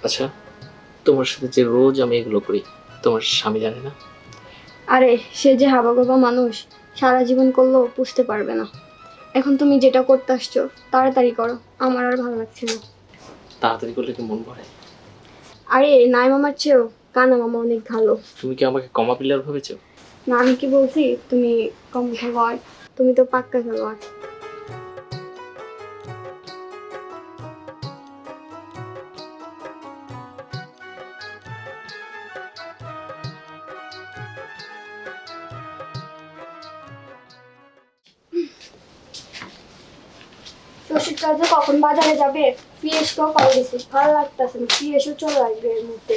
আচ্ছা, তোমার সাথে যে রোজ আমি এগুলো করি তোমার স্বামী জানে না? আরে সে যে হাবাগোবা মানুষ, সারা জীবন করলেও বুঝতে পারবে না। এখন তুমি যেটা করতে আসছো তাড়াতাড়ি করো, আমার আর ভালো লাগছে না। তাড়াতাড়ি করলে কি মন ভরে? আরে নাই মামার চেয়েও কানা মামা অনেক ভালো। তুমি কি আমাকে কমা পিলার ভেবেছো? না, আমি কি বলছি তুমি কম খেলোয়াড়? তুমি তো পাক্কা খেলোয়াড়। শ্বশুর কাজে কখন বাজারে যাবে? পিএসকেও কল দিছিস, ভালো লাগতেছে না। পিএসও চলে আসবে এর মধ্যে।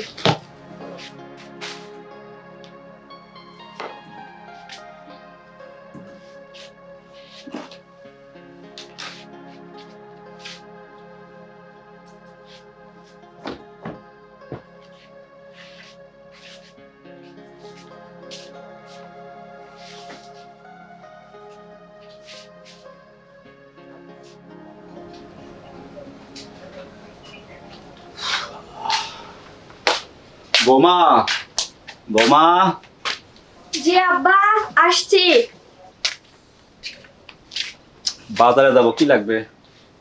বোমা, বোমা, জি আব্বা, আসছি। বাজারে যাবো, কি লাগবে?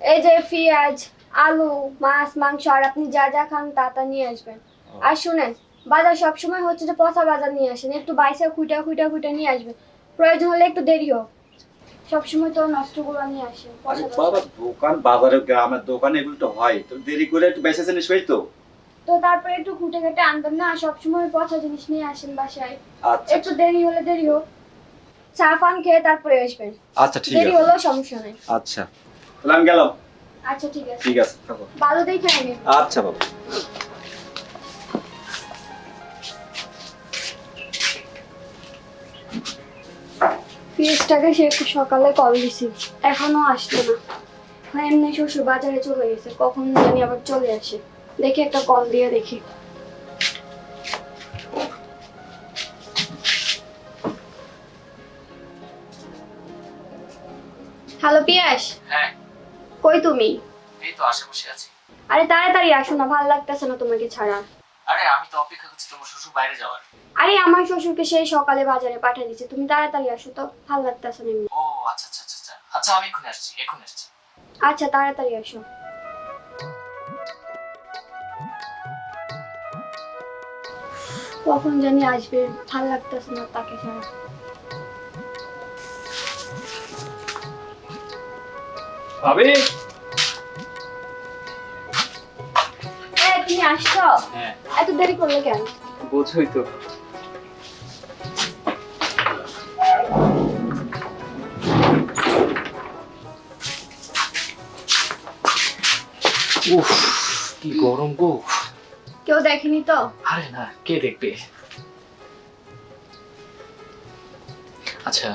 এই যে পেঁয়াজ, আলু, মাছ, মাংস আর আপনি যা যা খান তা তা নিয়ে আসবেন। আর শুনেন, বাজার সবসময় হচ্ছে যে পচা বাজার নিয়ে আসেন, একটু বাইসে খুঁটা খুঁটা খুঁটা নিয়ে আসবেন। প্রয়োজন হলে একটু দেরি হোক, সবসময় তো নষ্টগুলো নিয়ে আসেন আরে পচা বাবা, পচা। দোকান বাজারে গ্রামের দোকানে এগুলো তো হয়, তো দেরি করে একটু বেঁচে জিনিস হই তো। তো তারপরে একটু খুঁটে কেটে আনবেন না, সবসময় পচা জিনিস নিয়ে আসেন বাসায়। আচ্ছা একটু দেরি হলে দেরি হোক, চা পান খেয়ে তারপরে আসবেন। আচ্ছা, ঠিক দেরি আছে। হলেও সমস্যা নেই। আচ্ছা, তাহলে আমি গেলাম। আচ্ছা ঠিক আছে, ঠিক আছে, থাকো। ভালো দেখে নেবেন। আচ্ছা বাবা। ফিজটাকে সে সকালে কল দিছি, এখনো আসলো না। হ্যাঁ, এমনি শ্বশুর বাজারে চলে গেছে, কখন জানি আবার চলে আসে। দেখি একটা কল দিয়ে দেখি। হ্যালো পিয়াস, হ্যাঁ, কই তুমি? এই তো আশেপাশে আছি। আরে তাড়াতাড়ি আসো না, ভালো লাগতেছে না তোমাকে ছাড়া। আরে আমি তো অপেক্ষা করছি তোমার শ্বশুর বাইরে যাওয়ার। আরে আমার শ্বশুরকে সেই সকালে বাজারে পাঠিয়ে দিচ্ছে, তুমি তাড়াতাড়ি আসো তো, ভালো লাগতেছে না এমনি। ও আচ্ছা আচ্ছা আচ্ছা আচ্ছা আচ্ছা, আমি এক্ষুনি আসছি এক্ষুনি আসছি। আচ্ছা তাড়াতাড়ি আসো। কখন জানি আসবে, ভালো লাগতেছে না তাকে ছাড়া। ভাবি, তুমি আসছো? হ্যাঁ এত দেরি করলে কেন? বোঝোই তো। উফ, কি গরম গো। কেউ দেখেনি তো? আরে না, কে দেখবে। আচ্ছা,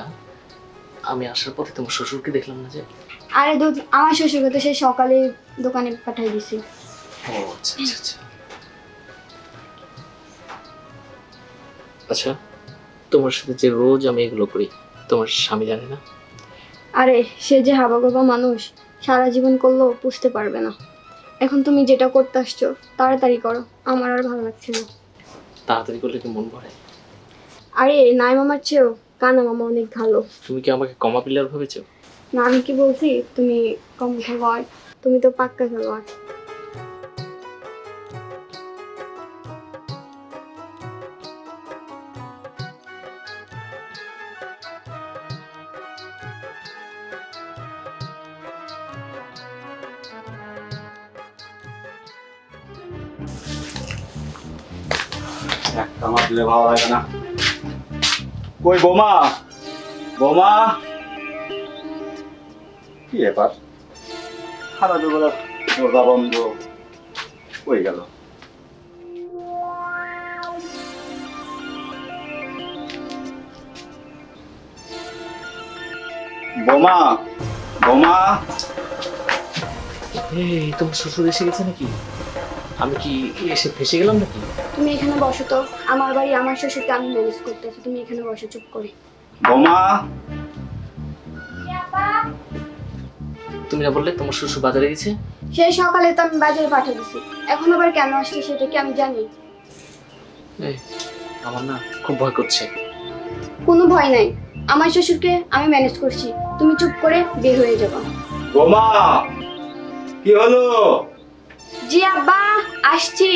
আমি আসার পথে তোমার শ্বশুরকে দেখলাম না যে। আরে দুধ, আমার শ্বশুরকে তো সেই সকালে দোকানে পাঠিয়ে দিছি। ও আচ্ছা আচ্ছা আচ্ছা। আচ্ছা, তোমার সাথে যে রোজ আমি এগুলো করি তোমার স্বামী জানে না? আরে সে যে হাবাগোবা মানুষ, সারা জীবন করলেও বুঝতে পারবে না। এখন তুমি যেটা করতে আসছো তাড়াতাড়ি করো, আমার আর ভালো লাগছে না। তাড়াতাড়ি করলে কি মন ভরে? আরে নাই মামার চেয়েও কানা মামা অনেক ভালো। তুমি কি আমাকে কমা পিলার ভেবেছো? না, আমি কি বলছি তুমি কম খেলোয়াড়? তুমি তো পাক্কা খেলোয়াড়। একটা আমার দিলে ভালো লাগে না। কই বোমা, বোমা, কি ব্যাপার? সারা দুবেলা দরজা বন্ধ, কই গেল? বোমা, বোমা, এই তোমার শ্বশুর এসে গেছে নাকি? আমি কি এসে ফেসে গেলাম নাকি? তুমি এখানে বসো তো, আমার বাড়ি, আমার শ্বশুরকে আমি ম্যানেজ করতেছি, তুমি এখানে বসো চুপ করে। বোমা, তুমি না বললে তোমার শ্বশুর বাজারে গেছে? সেই সকালে তো আমি বাজারে পাঠিয়ে দিছি, এখন আবার কেন আসছে সেটা কি আমি জানি? এই, আমার না খুব ভয় করছে। কোনো ভয় নাই, আমার শ্বশুরকে আমি ম্যানেজ করছি, তুমি চুপ করে বের হয়ে যাবো। বোমা, কি হলো? জি আব্বা, আসছি।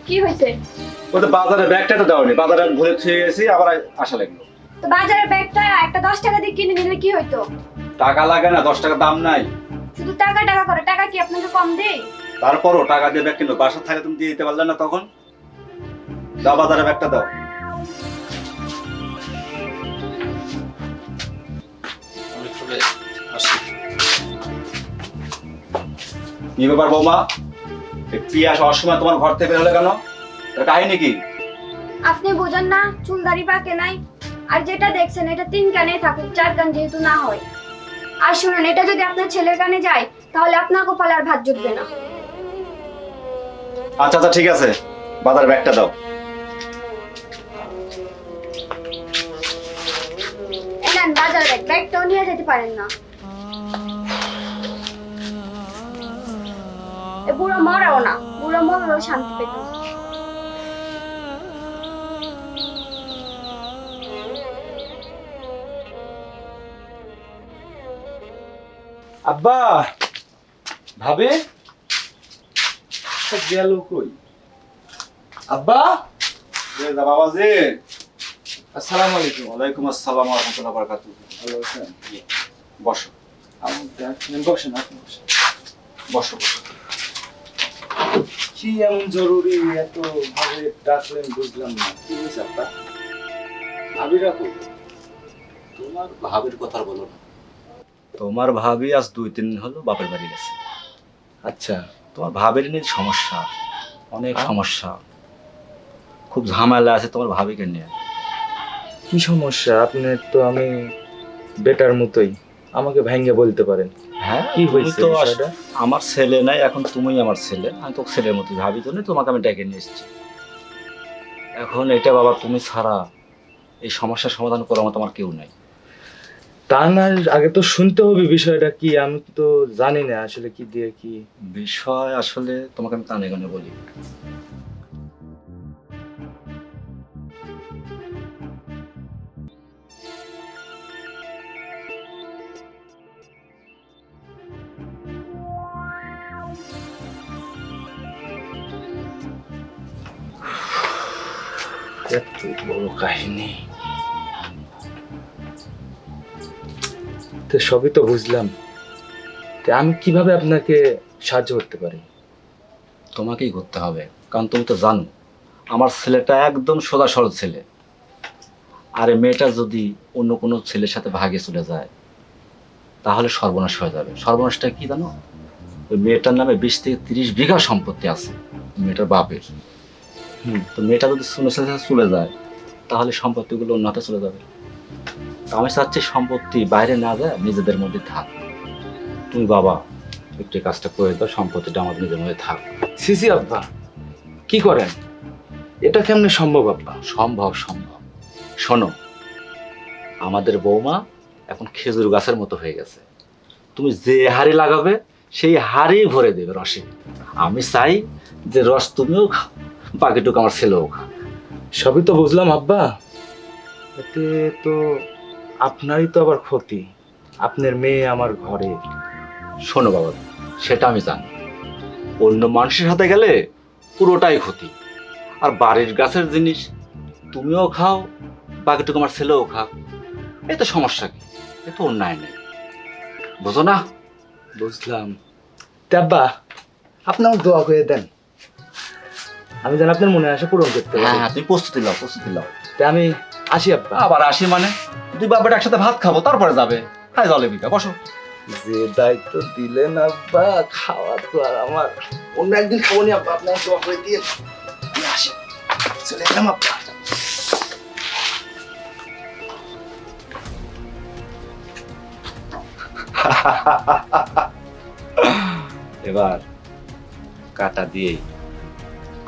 কি হয়েছে? ও তো বাজারে ব্যাগটা তো দাওনি, বাজারে ভুলে ছুঁয়ে গেছি, আবার আসা লাগলো। তো বাজারের ব্যাগটা একটা 10 টাকা দিয়ে কিনে নিলে কি হইতো? টাকা লাগে না, 10 টাকা দাম নাই। শুধু টাকা টাকা করে, টাকা কি আপনাকে কম দেয়? তারপরও টাকা দিয়ে ব্যাগ কিনলো, বাসা থাকে তুমি দিয়ে দিতে পারলে না তখন? দাও বাজারে ব্যাগটা দাও। আমি চলে আসি। কি ব্যাপার বৌমা, এই পিয়াস অসময় তোমার ঘর থেকে বের হলে কেন? এর কাহিনী কি? আপনি বোঝেন না, চুল দাড়ি পাকে নাই। আর যেটা দেখছেন এটা 3 কানে থাকুক, 4 কান যেহেতু না হয়। আর শুনুন, এটা যদি আপনার ছেলের কানে যায় তাহলে আপনার কপালে আর ভাত জুটবে না। আচ্ছা আচ্ছা ঠিক আছে, বাজারে ব্যাগটা দাও। নেন বাজার ব্যাগ, ব্যাগটাও নিয়ে যেতে পারেন না। এ বুড়ো মরাও না, বুড়ো মরাও শান্তি পেত না। আব্বা, ভাবি গেল কই? আব্বা, বাবাজি, আসসালামু আলাইকুম। ওয়ালাইকুম আসসালাম ওয়া রাহমাতুল্লাহি ওয়া বারাকাতুহু। ভালো আছেন? বসো বসেন, আপনি বসেন। বসো বসো। কি এমন জরুরি এত ভাবে ডাকলেন বুঝলাম না, কি হয়েছে আব্বা? ভাবি রাখো। তোমার ভাবির কথা বলো না। তোমার ভাবি আজ 2-3 দিন হলো বাপের বাড়ি গেছে। আচ্ছা, তোমার ভাবির নিয়ে সমস্যা, অনেক হ্যাঁ? সমস্যা, খুব ঝামেলা আছে তোমার ভাবিকে নিয়ে। কি সমস্যা? আপনার তো আমি বেটার মতোই, আমাকে ভাঙ্গে বলতে পারেন। হ্যাঁ, কি তুমি হয়েছে তো বিষয়টা? আমার ছেলে নাই, এখন তুমিই আমার ছেলে, আমি তো ছেলের মতোই ভাবি, তো তোমাকে আমি ডেকে নিয়ে এসেছি। এখন এটা বাবা তুমি ছাড়া এই সমস্যার সমাধান করার মতো আমার কেউ নাই। তা না, আগে তো শুনতে হবে বিষয়টা কি, আমি তো জানি না আসলে কি দিয়ে কি। বিষয় আসলে তোমাকে আমি কানে কানে বলি। এত বড় কাহিনী, তো সবই তো বুঝলাম, তো আমি কিভাবে আপনাকে সাহায্য করতে পারি? তোমাকেই করতে হবে, কারণ তুমি তো জানো আমার ছেলেটা একদম সোজা সরল ছেলে। আর এই মেয়েটা যদি অন্য কোনো ছেলের সাথে ভাগে চলে যায় তাহলে সর্বনাশ হয়ে যাবে। সর্বনাশটা কি জানো? ওই মেয়েটার নামে 20 থেকে 30 বিঘা সম্পত্তি আছে মেয়েটার বাপের। তো মেয়েটা যদি শুনে সাথে চলে যায় তাহলে সম্পত্তিগুলো অন্য হাতে চলে যাবে। তো আমি চাচ্ছি সম্পত্তি বাইরে না যায়, নিজেদের মধ্যে থাক। তুমি বাবা একটু এই কাজটা করে দাও, সম্পত্তিটা আমাদের নিজের মধ্যে থাক। সিসি আব্বা, কি করেন? এটা কেমনে সম্ভব আব্বা? সম্ভব সম্ভব। শোনো, আমাদের বৌমা এখন খেজুর গাছের মতো হয়ে গেছে। তুমি যে হাড়ি লাগাবে সেই হাড়ি ভরে দেবে রসে। আমি চাই যে রস তুমিও খাও, বাকিটুকু আমার ছেলেও খা। সবই তো বুঝলাম আব্বা, এতে তো আপনারই তো আবার ক্ষতি, আপনার মেয়ে আমার ঘরে। শোনো বাবা, সেটা আমি জানি, অন্য মানুষের হাতে গেলে পুরোটাই ক্ষতি। আর বাড়ির গাছের জিনিস তুমিও খাও, বাকিটুকু আমার ছেলেও খাও, এতে সমস্যা কি? এ তো অন্যায় নেই, বুঝো না? বুঝলাম। তা আব্বা, আপনি আমাকে দোয়া করে দেন, আমি যেন আপনার মনে আসে পূরণ করতে হ্যাঁ পারি। হ্যাঁ, তুমি প্রস্তুতি নাও, প্রস্তুতি নাও। তা আমি আসি আব্বা। আবার আসি মানে? দুই বাপটা একসাথে ভাত খাবো, তারপরে যাবে। খাই জলে বিকা, বসো। যে দায়িত্ব দিলেন আব্বা, খাওয়া তো আর আমার অন্য একদিন খাবো নি আব্বা, আপনার দোয়া করে দিয়ে আমি আসি, চলে গেলাম আব্বা। এবার কাটা দিয়েই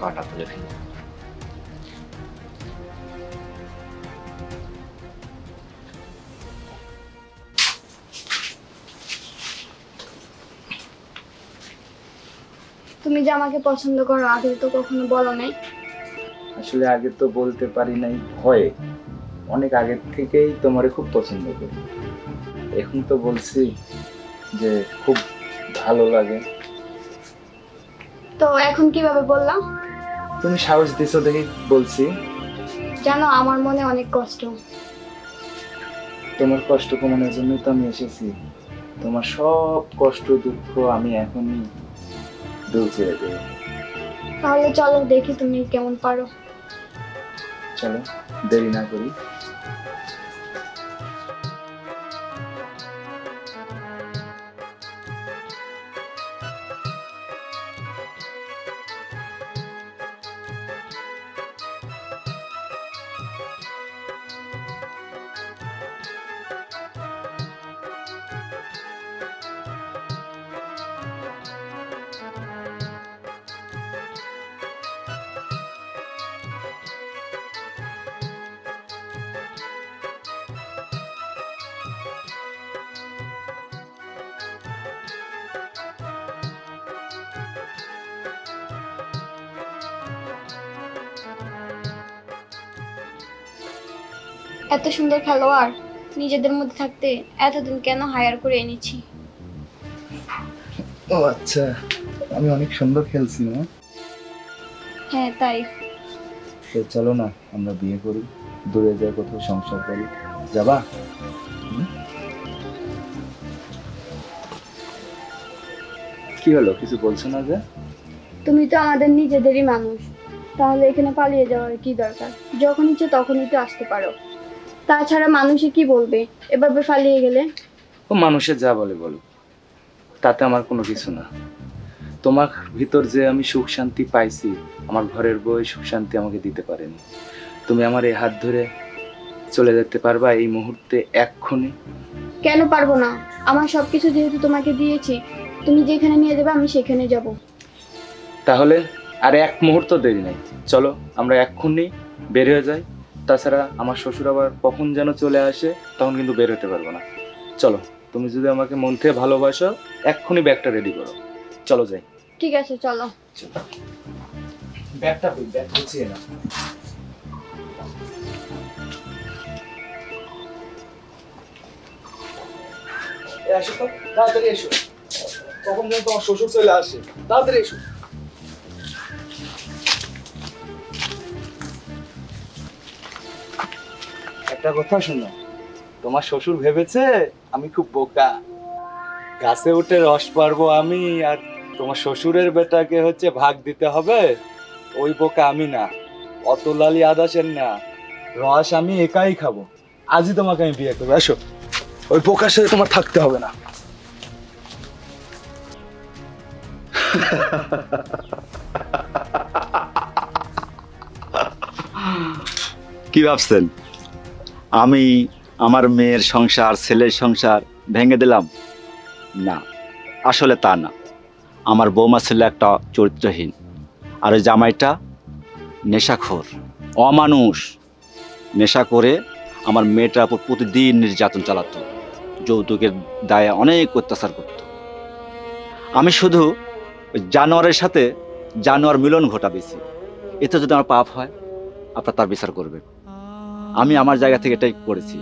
কাটা তুলে ফেলি। তুমি যে আমাকে পছন্দ করো আগে তো কখনো বলো নাই। আসলে আগে তো বলতে পারি নাই ভয়ে, অনেক আগের থেকেই তোমারে খুব পছন্দ করি। এখন তো বলছি যে খুব ভালো লাগে। তো এখন কিভাবে বললাম? তুমি সাহস দিছো দেখি বলছি। জানো আমার মনে অনেক কষ্ট। তোমার কষ্ট কমানোর জন্যই তো আমি এসেছি। তোমার সব কষ্ট দুঃখ আমি এখনই দূর ছেড়ে দেবো। তাহলে চলো দেখি তুমি কেমন পারো। চলো দেরি না করি। এত সুন্দর খেলোয়াড় নিজেদের মধ্যে থাকতে এতদিন কেন হায়ার করে এনেছি? ও আচ্ছা, আমি অনেক সুন্দর খেলছি না? হ্যাঁ তাই। তো চলো না আমরা বিয়ে করি, দূরে যাই কোথাও সংসার করি। যাবা? কি হলো, কিছু বলছো না যে? তুমি তো আমাদের নিজেদেরই মানুষ, তাহলে এখানে পালিয়ে যাওয়ার কি দরকার? যখন ইচ্ছে তখনই তো আসতে পারো। তাছাড়া মানুষে কি বলবে এভাবে পালিয়ে গেলে? ও মানুষের যা বলে বলো, তাতে আমার কোনো কিছু না। তোমার ভিতর যে আমি সুখ শান্তি পাইছি, আমার ঘরের বউ সুখ শান্তি আমাকে দিতে পারেনি। তুমি আমার এই হাত ধরে চলে যেতে পারবা এই মুহূর্তে, এক্ষুনি? কেন পারবো না? আমার সবকিছু যেহেতু তোমাকে দিয়েছি, তুমি যেখানে নিয়ে যাবে আমি সেখানে যাব। তাহলে আর এক মুহূর্ত দেরি নাই, চলো আমরা এক্ষুনি বের হয়ে যাই। তাছাড়া আমার শ্বশুর আবার কখন যেন চলে আসে, তখন কিন্তু বের হতে পারবো না। চলো, তুমি যদি আমাকে মন থেকে ভালোবাসো এক্ষুনি ব্যাগটা রেডি করো, চলো যাই। ঠিক আছে চলো। ব্যাগটা ব্যাগ গুছিয়ে না। আসো তো, তাড়াতাড়ি এসো। কখন যেন তোমার শ্বশুর চলে আসে, তাড়াতাড়ি এসো। একটা কথা শোনো, তোমার শ্বশুর ভেবেছে আমি খুব বোকা, গাছে উঠে রস পারবো আমি, আর তোমার শ্বশুরের বেটাকে হচ্ছে ভাগ দিতে হবে। ওই বোকা আমি না, অত লালি আদাসের না, রস আমি একাই খাবো। আজই তোমাকে আমি বিয়ে করবো, আসো। ওই বোকার সাথে তোমার থাকতে হবে না। কি ভাবছেন আমি আমার মেয়ের সংসার, ছেলের সংসার ভেঙে দিলাম? না, আসলে তা না। আমার বৌমা ছিল একটা চরিত্রহীন, আর ওই জামাইটা নেশাখোর, অমানুষ। নেশা করে আমার মেয়েটার উপর প্রতিদিন নির্যাতন চালাতো, যৌতুকের দায়ে অনেক অত্যাচার করত। আমি শুধু ওই জানোয়ারের সাথে জানোয়ার মিলন ঘটাবেছি। এতে যদি আমার পাপ হয়, আপনারা তার বিচার করবেন। আমি আমার জায়গা থেকে এটাই করেছি।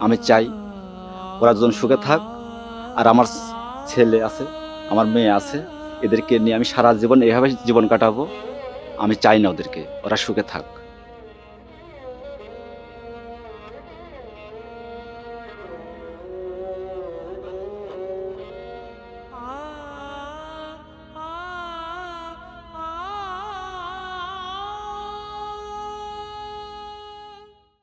আমি চাই ওরা দুজন সুখে থাক, আর আমার ছেলে আছে, আমার মেয়ে আছে, এদেরকে নিয়ে আমি সারা জীবন এইভাবে জীবন কাটাবো। আমি চাই না ওরা সুখে থাক।